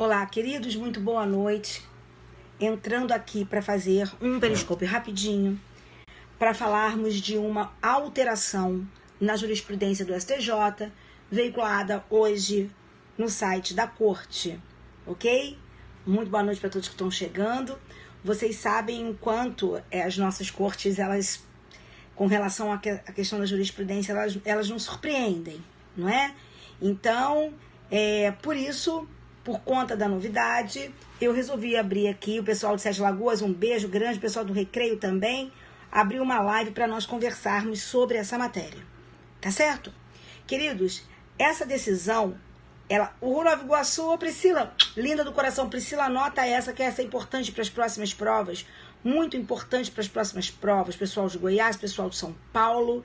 Olá, queridos, muito boa noite. Entrando aqui para fazer um periscópio rapidinho, para falarmos de uma alteração na jurisprudência do STJ, veiculada hoje no site da Corte, ok? Muito boa noite para todos que estão chegando. Vocês sabem o quanto as nossas cortes, elas, com relação à questão da jurisprudência, elas nos surpreendem, não é? Então, por isso, por conta da novidade, eu resolvi abrir aqui, o pessoal de Sete Lagoas, um beijo grande, o pessoal do Recreio também, abriu uma live para nós conversarmos sobre essa matéria, tá certo? Queridos, essa decisão, o Nova Iguaçu, Priscila, linda do coração, Priscila, anota essa, que essa é importante para as próximas provas, muito importante para as próximas provas, pessoal de Goiás, pessoal de São Paulo,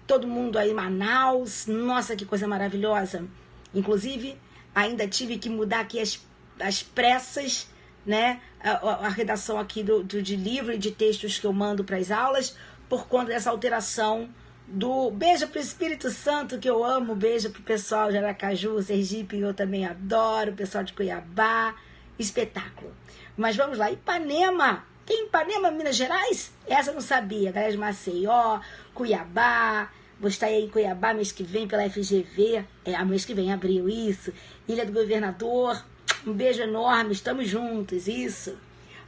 todo mundo aí, Manaus, nossa, que coisa maravilhosa. Inclusive, ainda tive que mudar aqui as pressas, né, a redação aqui de livro e de textos que eu mando para as aulas, por conta dessa alteração do beijo pro Espírito Santo, que eu amo, beijo pro pessoal de Aracaju, Sergipe, eu também adoro, o pessoal de Cuiabá, espetáculo. Mas vamos lá, Ipanema, tem Ipanema, Minas Gerais? Essa eu não sabia, galera de Maceió, Cuiabá, vou estar aí em Cuiabá mês que vem pela FGV, mês que vem, abril, isso, Ilha do Governador, um beijo enorme, estamos juntos, isso.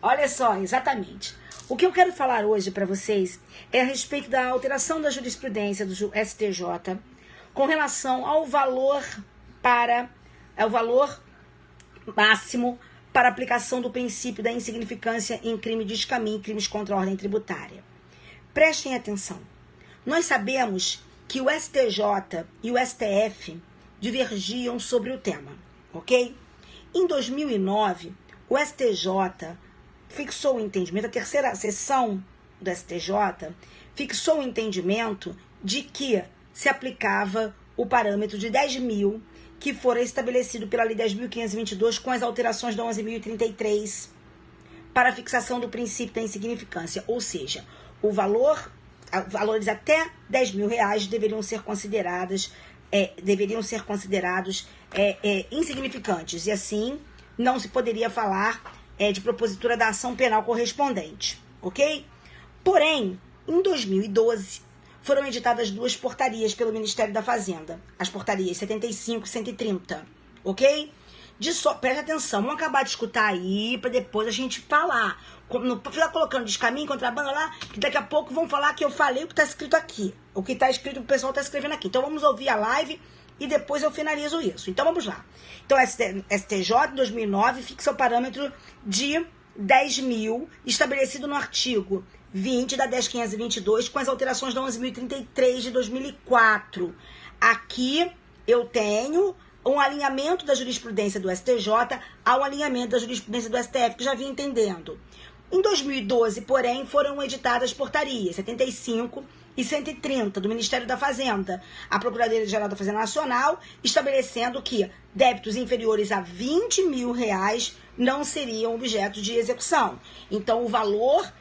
Olha só, exatamente. O que eu quero falar hoje para vocês é a respeito da alteração da jurisprudência do STJ com relação ao valor máximo para aplicação do princípio da insignificância em crime de escamim e crimes contra a ordem tributária. Prestem atenção. Nós sabemos que o STJ e o STF divergiam sobre o tema, ok? Em 2009, o STJ fixou o entendimento, a terceira sessão do STJ fixou o entendimento de que se aplicava o parâmetro de 10 mil, que fora estabelecido pela Lei 10.522 com as alterações da 11.033 para a fixação do princípio da insignificância, ou seja, valores até 10 mil reais deveriam ser considerados insignificantes, e assim não se poderia falar de propositura da ação penal correspondente, ok? Porém, em 2012, foram editadas duas portarias pelo Ministério da Fazenda, as portarias 75 e 130, ok? Preste atenção, vamos acabar de escutar aí, para depois a gente falar. Não ficar colocando descaminho, contrabando lá, que daqui a pouco vão falar que eu falei o que está escrito aqui. O que está escrito, o pessoal está escrevendo aqui. Então vamos ouvir a live e depois eu finalizo isso. Então vamos lá. Então STJ, em 2009, fixa o parâmetro de 10 mil, estabelecido no artigo 20 da 10.522, com as alterações da 11.033 de 2004. Aqui eu tenho um alinhamento da jurisprudência do STJ ao alinhamento da jurisprudência do STF, que já vinha entendendo. Em 2012, porém, foram editadas portarias 75 e 130 do Ministério da Fazenda, a Procuradoria-Geral da Fazenda Nacional, estabelecendo que débitos inferiores a 20 mil reais não seriam objeto de execução. Então, o valor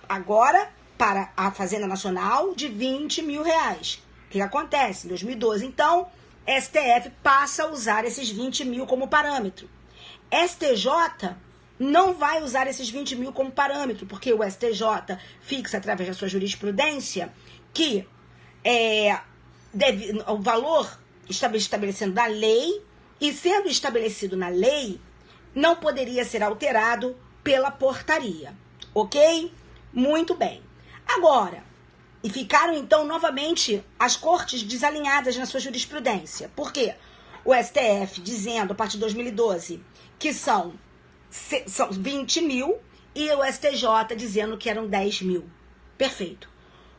agora para a Fazenda Nacional de 20 mil reais. O que acontece? Em 2012, então, STF passa a usar esses 20 mil como parâmetro. STJ não vai usar esses 20 mil como parâmetro, porque o STJ fixa, através da sua jurisprudência, que o valor estabelecendo da lei, e sendo estabelecido na lei, não poderia ser alterado pela portaria, ok? Muito bem. Agora, e ficaram então novamente as cortes desalinhadas na sua jurisprudência. Por quê? O STF dizendo, a partir de 2012, que são 20 mil e o STJ dizendo que eram 10 mil. Perfeito.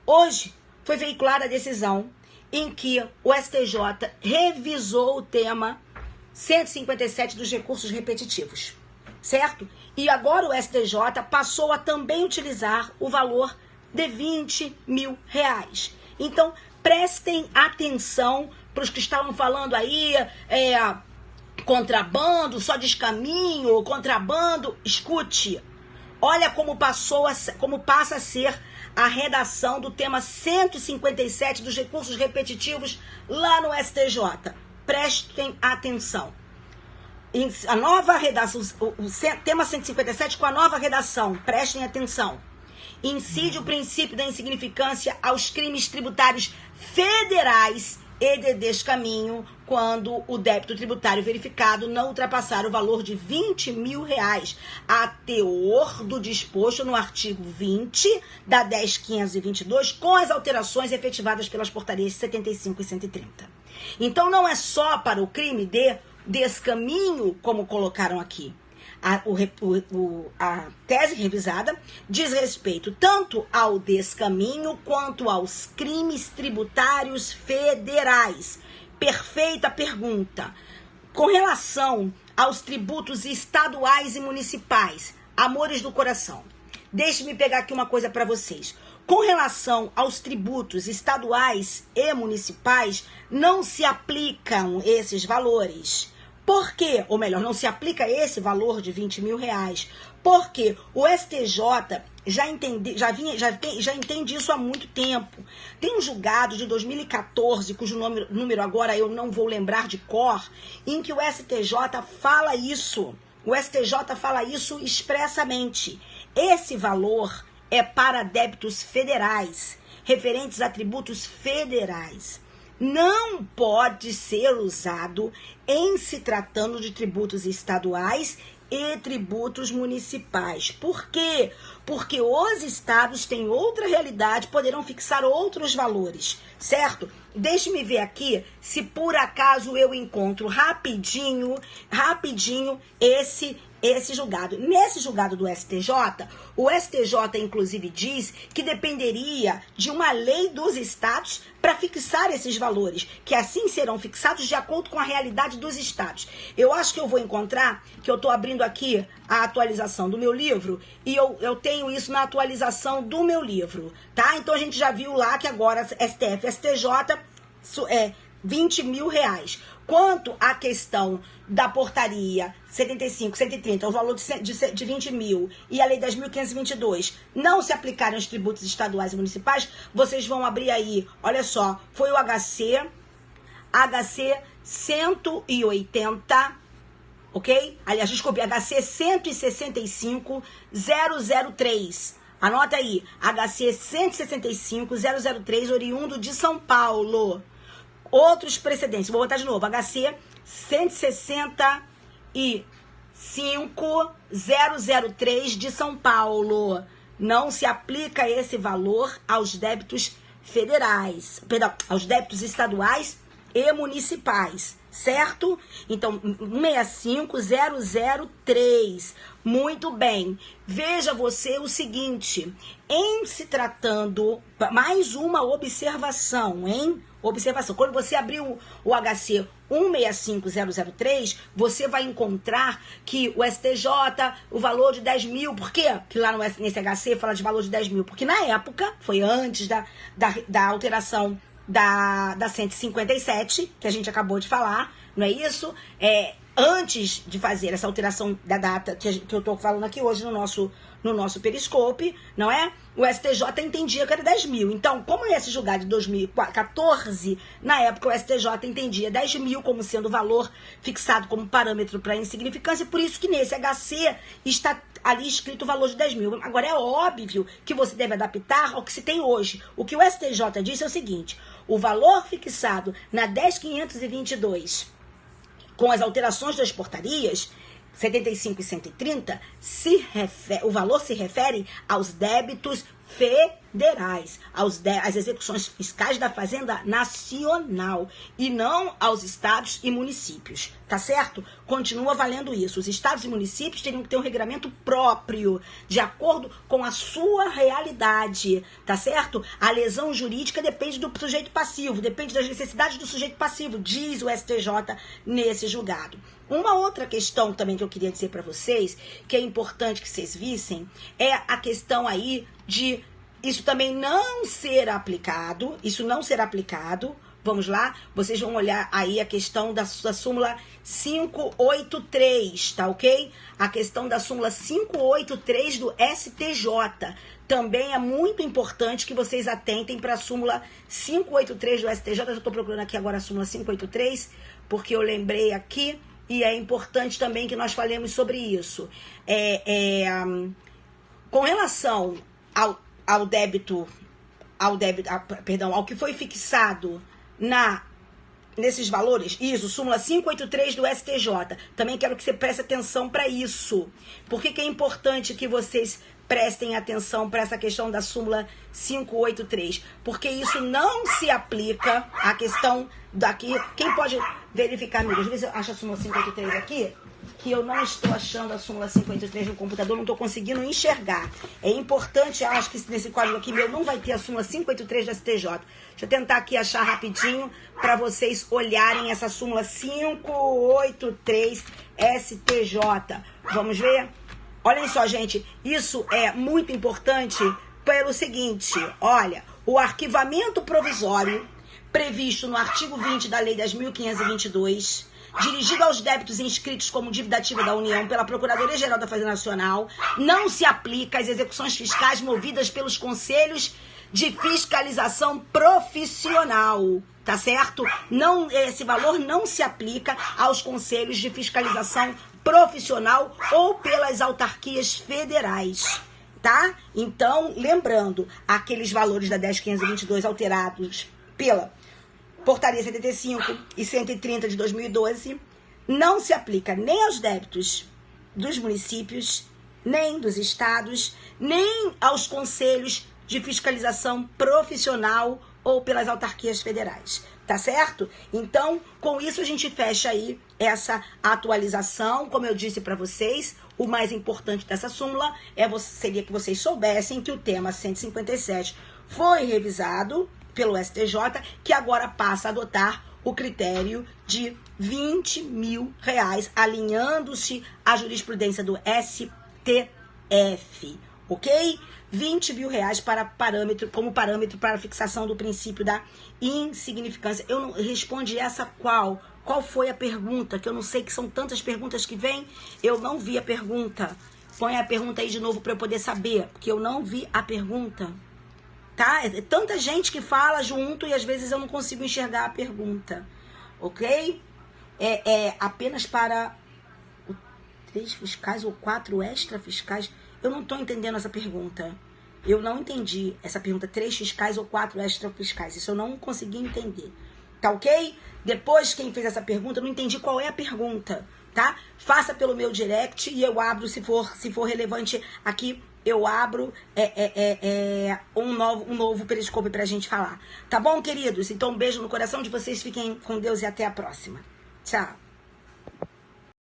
Hoje foi veiculada a decisão em que o STJ revisou o tema 157 dos recursos repetitivos, certo? E agora o STJ passou a também utilizar o valor de 20 mil reais. Então, prestem atenção para os que estavam falando aí, contrabando, só descaminho, contrabando. Escute, olha como passa a ser a redação do tema 157 dos recursos repetitivos lá no STJ. Prestem atenção. a nova redação, o tema 157 com a nova redação, prestem atenção. Incide o princípio da insignificância aos crimes tributários federais e de descaminho quando o débito tributário verificado não ultrapassar o valor de R$20 mil, a teor do disposto no artigo 20 da 10.522, com as alterações efetivadas pelas portarias 75 e 130. Então, não é só para o crime de descaminho, como colocaram aqui. A tese revisada diz respeito tanto ao descaminho quanto aos crimes tributários federais. Perfeita pergunta. Com relação aos tributos estaduais e municipais, amores do coração, deixe-me pegar aqui uma coisa para vocês. Com relação aos tributos estaduais e municipais, não se aplicam esses valores. Por quê? Ou melhor, não se aplica esse valor de R$20 mil, porque o STJ já entende isso há muito tempo. Tem um julgado de 2014, cujo número agora eu não vou lembrar de cor, em que o STJ fala isso. O STJ fala isso expressamente. Esse valor é para débitos federais, referentes a tributos federais. Não pode ser usado em se tratando de tributos estaduais e tributos municipais. Por quê? Porque os estados têm outra realidade, poderão fixar outros valores, certo? Deixe-me ver aqui se por acaso eu encontro rapidinho esse julgado. Nesse julgado do STJ, o STJ inclusive diz que dependeria de uma lei dos estados para fixar esses valores, que assim serão fixados de acordo com a realidade dos estados. Eu acho que eu vou encontrar, que eu estou abrindo aqui a atualização do meu livro, e eu tenho isso na atualização do meu livro, tá? Então a gente já viu lá que agora STF, STJ, R$20 mil. Quanto à questão da portaria 75, 130, o valor de 20 mil e a lei 10.522 não se aplicarem aos tributos estaduais e municipais, vocês vão abrir aí, olha só, foi o HC 180, ok? Aliás, desculpe, HC 165.003. Anota aí, HC 165.003, oriundo de São Paulo. Outros precedentes, vou botar de novo, HC 165.003 de São Paulo. Não se aplica esse valor aos débitos federais, perdão, aos débitos estaduais e municipais, certo? Então, 165.003. Muito bem. Veja você o seguinte, em se tratando, mais uma observação, hein? Observação, quando você abrir o HC 165.003, você vai encontrar que o STJ, o valor de 10 mil, por quê? Que lá nesse HC fala de valor de 10 mil, porque na época, foi antes da alteração da 157, que a gente acabou de falar, não é isso? Antes de fazer essa alteração da data que eu estou falando aqui hoje no nosso Periscope, não é? O STJ entendia que era 10 mil. Então, como esse julgado de 2014, na época o STJ entendia 10 mil como sendo o valor fixado como parâmetro para insignificância, por isso que nesse HC está ali escrito o valor de 10 mil. Agora, é óbvio que você deve adaptar ao que se tem hoje. O que o STJ disse é o seguinte, o valor fixado na 10.522, com as alterações das portarias, 75 e 130, o valor se refere aos débitos federais, às execuções fiscais da Fazenda Nacional e não aos estados e municípios, tá certo? Continua valendo isso. Os estados e municípios teriam que ter um regramento próprio, de acordo com a sua realidade, tá certo? A lesão jurídica depende do sujeito passivo, depende das necessidades do sujeito passivo, diz o STJ nesse julgado. Uma outra questão também que eu queria dizer para vocês, que é importante que vocês vissem, é a questão aí de isso também não ser aplicado, vamos lá, vocês vão olhar aí a questão da súmula 583, tá ok? A questão da súmula 583 do STJ. Também é muito importante que vocês atentem para a súmula 583 do STJ. Eu estou procurando aqui agora a súmula 583, porque eu lembrei aqui e é importante também que nós falemos sobre isso. Com relação ao débito, ao que foi fixado nesses valores, isso, súmula 583 do STJ. Também quero que você preste atenção para isso. Por que é importante que vocês prestem atenção para essa questão da súmula 583? Porque isso não se aplica à questão daqui. Quem pode verificar, amigo? Às vezes eu acho a súmula 583 aqui, que eu não estou achando a súmula 583 no computador, não estou conseguindo enxergar. É importante, acho que nesse código aqui meu não vai ter a súmula 583 do STJ. Deixa eu tentar aqui achar rapidinho para vocês olharem essa súmula 583 STJ. Vamos ver? Olhem só, gente, isso é muito importante pelo seguinte, olha, o arquivamento provisório previsto no artigo 20 da Lei 10.522, dirigido aos débitos inscritos como dívida ativa da União pela Procuradoria-Geral da Fazenda Nacional, não se aplica às execuções fiscais movidas pelos conselhos de fiscalização profissional, tá certo? Não, esse valor não se aplica aos conselhos de fiscalização profissional ou pelas autarquias federais, tá? Então, lembrando, aqueles valores da 10.522 alterados pela Portaria 75 e 130 de 2012 não se aplica nem aos débitos dos municípios, nem dos estados, nem aos conselhos de fiscalização profissional ou pelas autarquias federais, tá certo? Então, com isso a gente fecha aí essa atualização. Como eu disse para vocês, o mais importante dessa súmula seria que vocês soubessem que o tema 157 foi revisado pelo STJ, que agora passa a adotar o critério de R$20 mil, alinhando-se à jurisprudência do STF, ok? R$20 mil como parâmetro para a fixação do princípio da insignificância. Eu não respondi essa qual? Qual foi a pergunta? Que eu não sei, que são tantas perguntas que vêm. Eu não vi a pergunta. Põe a pergunta aí de novo para eu poder saber, porque eu não vi a pergunta. Tá? É tanta gente que fala junto e às vezes eu não consigo enxergar a pergunta. Ok? É apenas para 3 fiscais ou 4 extra fiscais? Eu não estou entendendo essa pergunta. Eu não entendi essa pergunta. 3 fiscais ou 4 extra fiscais? Isso eu não consegui entender. Tá ok? Depois, quem fez essa pergunta, eu não entendi qual é a pergunta. Tá? Faça pelo meu direct e eu abro, se for relevante aqui, eu abro um novo periscope pra gente falar. Tá bom, queridos? Então, um beijo no coração de vocês. Fiquem com Deus e até a próxima. Tchau.